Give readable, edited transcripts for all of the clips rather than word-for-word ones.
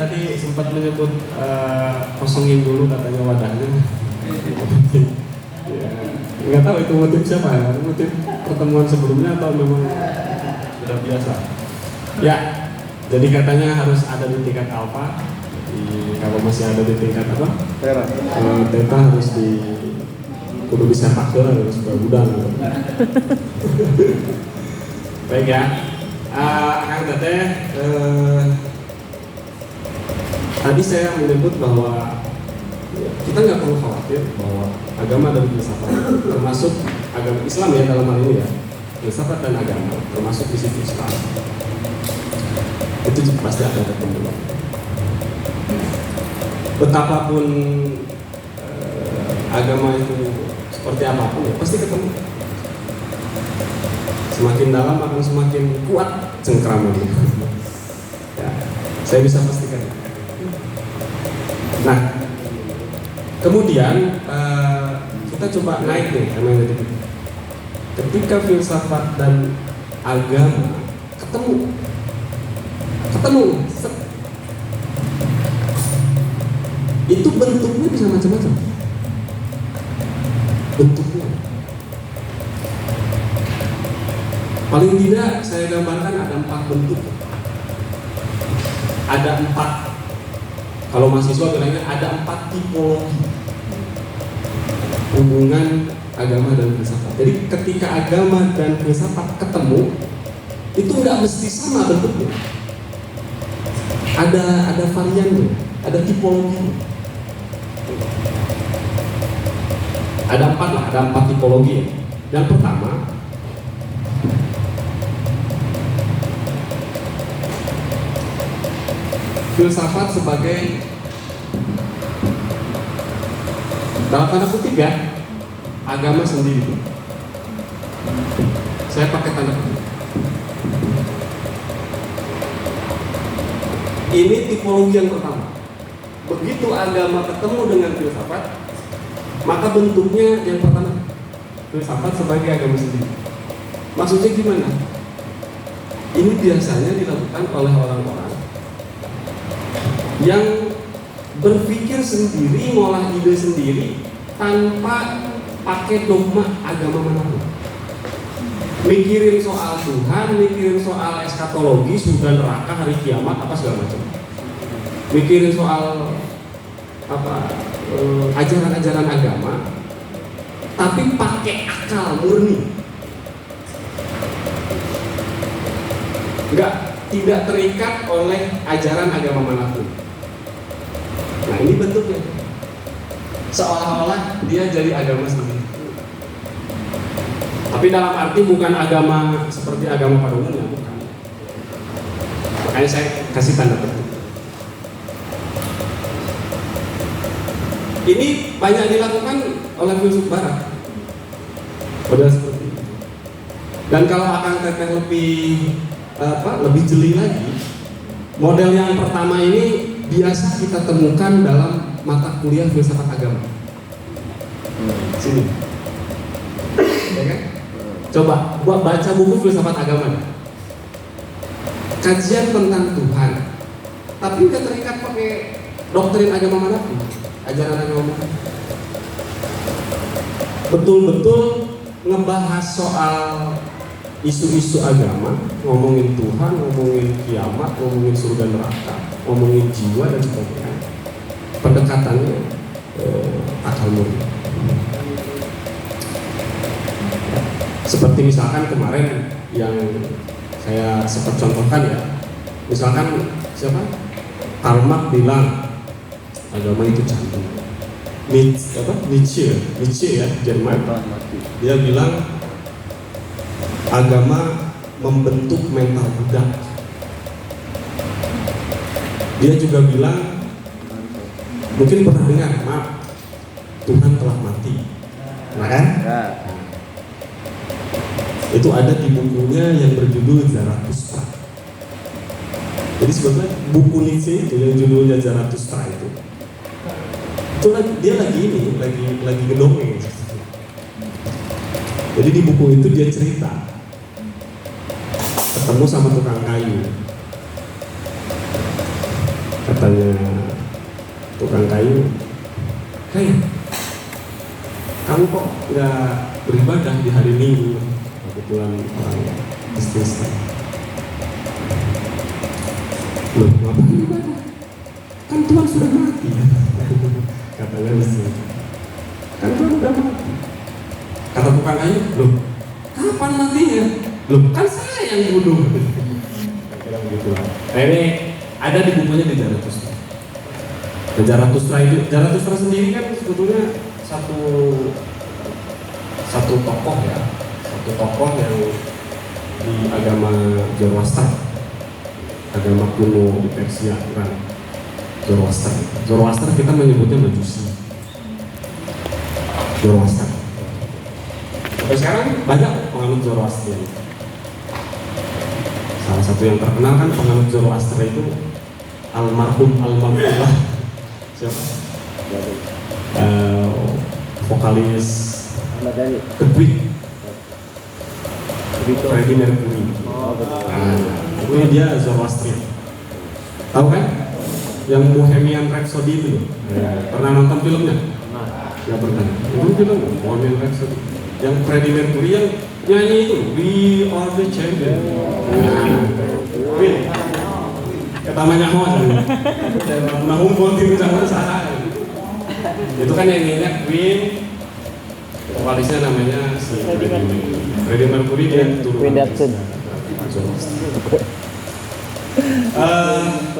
tadi sempat menyebut kosongin dulu katanya wadahnya. Ya, nggak tahu itu motif siapa ya, motif pertemuan sebelumnya atau memang sudah biasa. Ya, jadi katanya harus ada di tingkat alfa. Kalau masih ada di tingkat apa? Theta harus kudu bisa pakai harus bergudang. Baik ya, Kang Teteh, tadi saya menyebut bahwa kita nggak perlu khawatir bahwa agama dan filsafat, termasuk agama Islam ya dalam hal ini ya, filsafat dan agama, termasuk di situ Islam, itu pasti akan ketemu. Betapapun agama itu seperti apapun ya, pasti ketemu. Semakin dalam akan semakin kuat cengkramannya. Ya, saya bisa pastikan. Nah, kemudian kita coba naik nih, ketika filsafat dan agama ketemu, itu bentuknya bisa macam-macam. Bentuknya, paling tidak saya gambarkan ada 4 bentuk. Ada 4. Kalau mahasiswa bilangnya ada 4 tipologi hubungan agama dan filsafat. Jadi ketika agama dan filsafat ketemu, itu nggak mesti sama bentuknya. Ada variannya, ada tipologi. Ada 4 lah, ada 4 tipologi. Yang pertama, filsafat sebagai, dalam tanda kutip ya, agama sendiri. Saya pakai tanda kutip. Ini tipologi yang pertama. Begitu agama ketemu dengan filsafat, maka bentuknya yang pertama filsafat sebagai agama sendiri. Maksudnya gimana? Ini biasanya dilakukan oleh orang-orang yang berpikir sendiri, ngolah ide sendiri tanpa pakai dogma agama manapun. Mikirin soal Tuhan, mikirin soal eskatologi, surga neraka, hari kiamat, apa segala macam. Mikirin soal ajaran-ajaran agama, tapi pakai akal murni. Tidak terikat oleh ajaran agama manapun. Nah, ini bentuknya seolah-olah dia jadi agama sendiri. Tapi dalam arti bukan agama seperti agama pada umumnya, bukan. Makanya saya kasih tanda petik. Ini banyak dilakukan oleh filsuf barat. Udah seperti itu. Dan kalau akan teteh lebih jeli lagi, model yang pertama ini biasa kita temukan dalam mata kuliah filsafat agama. Sini, ya kan? Coba buat baca buku filsafat agama, kajian tentang Tuhan, tapi nggak terikat pakai doktrin agama manapun, ajaran agama manapun. Betul-betul ngebahas soal isu-isu agama, ngomongin Tuhan, ngomongin kiamat, ngomongin surga neraka, ngomongin jiwa dan sebagainya. Pendekatannya akal murni. Seperti misalkan kemarin yang saya sempat contohkan ya, misalkan siapa? Karl Marx bilang agama itu candu. Nietzsche ya, Jerman. Dia bilang agama membentuk mental budak. Dia juga bilang, mungkin pernah dengar, maaf, Tuhan telah mati. Nah kan? Itu ada di bukunya yang berjudul Zarathustra. Jadi sebetulnya buku Nietzsche itu yang judulnya Zarathustra itu dia lagi ngedongeng. Jadi di buku itu dia cerita ketemu sama tukang kayu. Katanya tukang kayu, "Hei, kamu kok nggak beribadah di hari Minggu?" Kebetulan orang bisnis. "Loh, ngapain ibadah? Kan Tuhan sudah mati." Katanya bisnis. "Kan Tuhan sudah mati." Kata tukang kayu, "Loh, kapan matinya?" "Loh, kan saya yang bunuh." Kira begitu. Nah, ini ada di bukunya di Zarathustra. Zarathustra itu, Zarathustra sendiri kan sebetulnya satu tokoh ya, satu tokoh yang di agama Zoroaster, agama kuno di Persia, Iran. Zoroaster kita menyebutnya Majusi. Zoroaster. Sampai sekarang banyak penganut Zoroaster. Salah satu yang terkenal kan penganut Zoroaster itu almarhum siapa? Vokalis The Queen, Freddie Mercury. Itu dia Zoroastrian. Tahu kan? Yang Bohemian Rhapsody itu, pernah nonton filmnya? Ya pernah. Itu film Bohemian Rhapsody. Yang Freddie Mercury yang nyanyi itu We Are the Champion. Queen. Ketamanya Hon. Nah, humpul di ucapan saya. Itu kan yang nyanyi Queen. Vokalisnya namanya si Freddie Mercury, dia turunan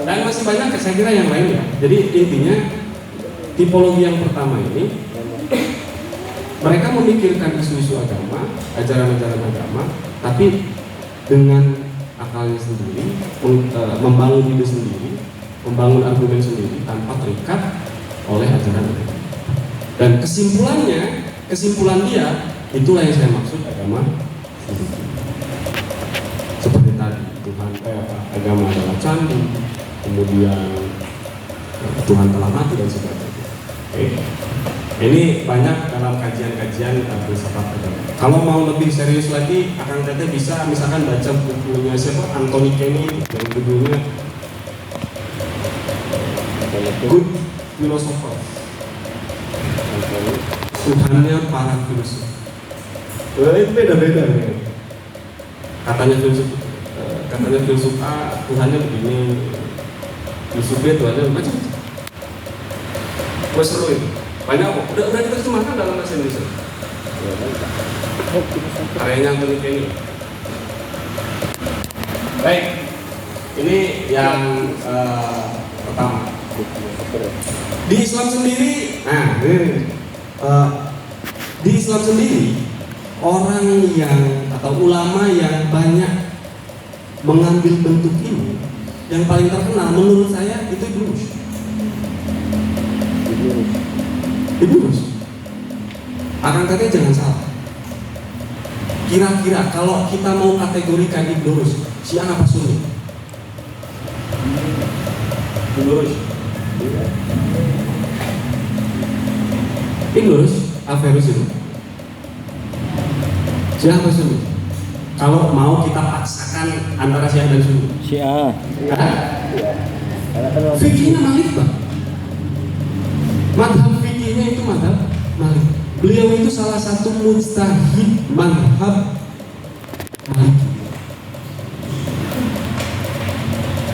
dan masih banyak saya kira yang lain ya. Jadi intinya tipologi yang pertama ini mereka memikirkan isu-isu agama, ajaran-ajaran agama, tapi dengan akalnya sendiri, membangun ide sendiri, membangun argumen sendiri tanpa terikat oleh ajaran agama. Dan kesimpulan dia itulah yang saya maksud agama sendiri. Seperti tadi Tuhan agama adalah candi, kemudian Tuhan telah mati dan sebagainya. Ini banyak dalam kajian-kajian filsafat agama. Kalau mau lebih serius lagi, Akang Teteh bisa misalkan baca bukunya siapa, Anthony Kenny, yang judulnya Good Philosopher. Tuhannya para filsuf. Itu beda-beda. Katanya filsuf A Tuhannya begini, filsuf B Tuhannya macam-macam. Gue seru itu. Banyak kok. Udah diterjemahkan dalam bahasa Indonesia. Karyanya Anthony Kenny. Baik. Ini yang pertama. Di Islam sendiri, di Islam sendiri orang yang atau ulama yang banyak mengambil bentuk ini, yang paling terkenal menurut saya itu Ibnu Rushd. Akang Teteh jangan salah. Kira-kira kalau kita mau kategorikan Ibnu Rushd, Syiah apa Sunni? Ibnu Rushd. Ibnu Rushd, Averus itu. Syiah apa Sunni? Kalau mau kita paksakan antara Syiah dan Sunni. Syiah. Fikihnya Malik, Bang. Madhab fikihnya itu madhab Malik. Beliau itu salah satu mujtahid madhab Malik.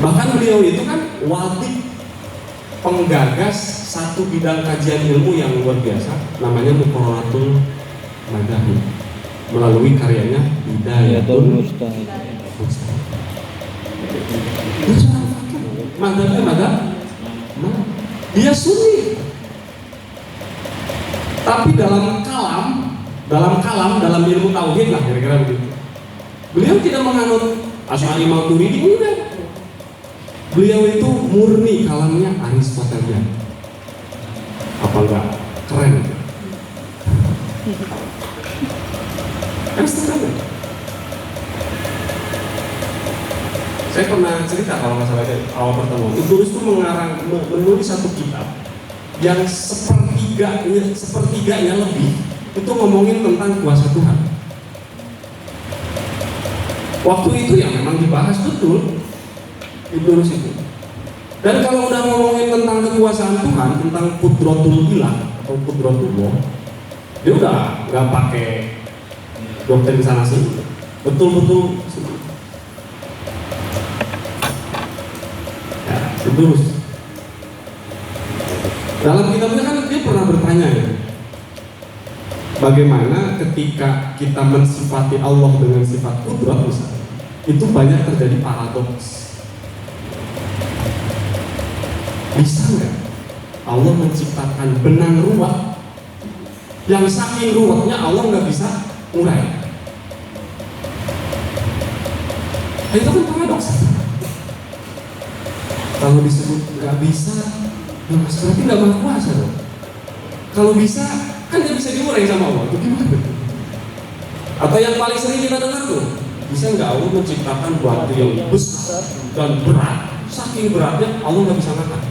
Bahkan beliau itu kan wali penggagas satu bidang kajian ilmu yang luar biasa, namanya Muqarraratul Madahib, melalui karyanya Hidayatul Mujtahid. Dia seorang fakih, madhab dia Sunni. Tapi dalam ilmu tauhid lah kira-kira begitu. Beliau tidak menganut Asy'ari Maturidi, enggak. Beliau itu murni kalamnya Aristotelian. Apa enggak keren? Aristotelian. Saya pernah cerita kalau nggak salah awal pertemuan. Ibnu Rushd itu menulis satu kitab yang sepertiganya lebih itu ngomongin tentang kuasa Tuhan. Waktu itu yang memang dibahas betul Ibnu Rushd itu. Dan kalau udah ngomongin tentang kekuasaan Tuhan, tentang kudratul ilah atau kudratullah, dia udah nggak pakai doktrin sana sini, betul-betul ya, terus dalam kitabnya kan dia pernah bertanya ya, bagaimana ketika kita mensifati Allah dengan sifat kudrat misalnya, itu banyak terjadi paradoks. Bisa nggak Allah menciptakan benang ruwet yang saking ruwetnya Allah nggak bisa ngurai? Nah, itu kan paradoks. Kalau disebut nggak bisa, ya mas berarti nggak maha kuasa dong. Kalau bisa, kan dia bisa diurai sama Allah. Itu gimana? Atau yang paling sering kita dengar tuh, bisa nggak Allah menciptakan batu yang besar dan berat, saking beratnya Allah nggak bisa makan?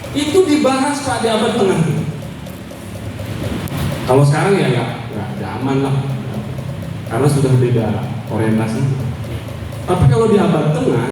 Itu dibahas pada abad tengah. Kalau sekarang ya nggak zaman lah, karena sudah beda orientasi. Tapi kalau di abad tengah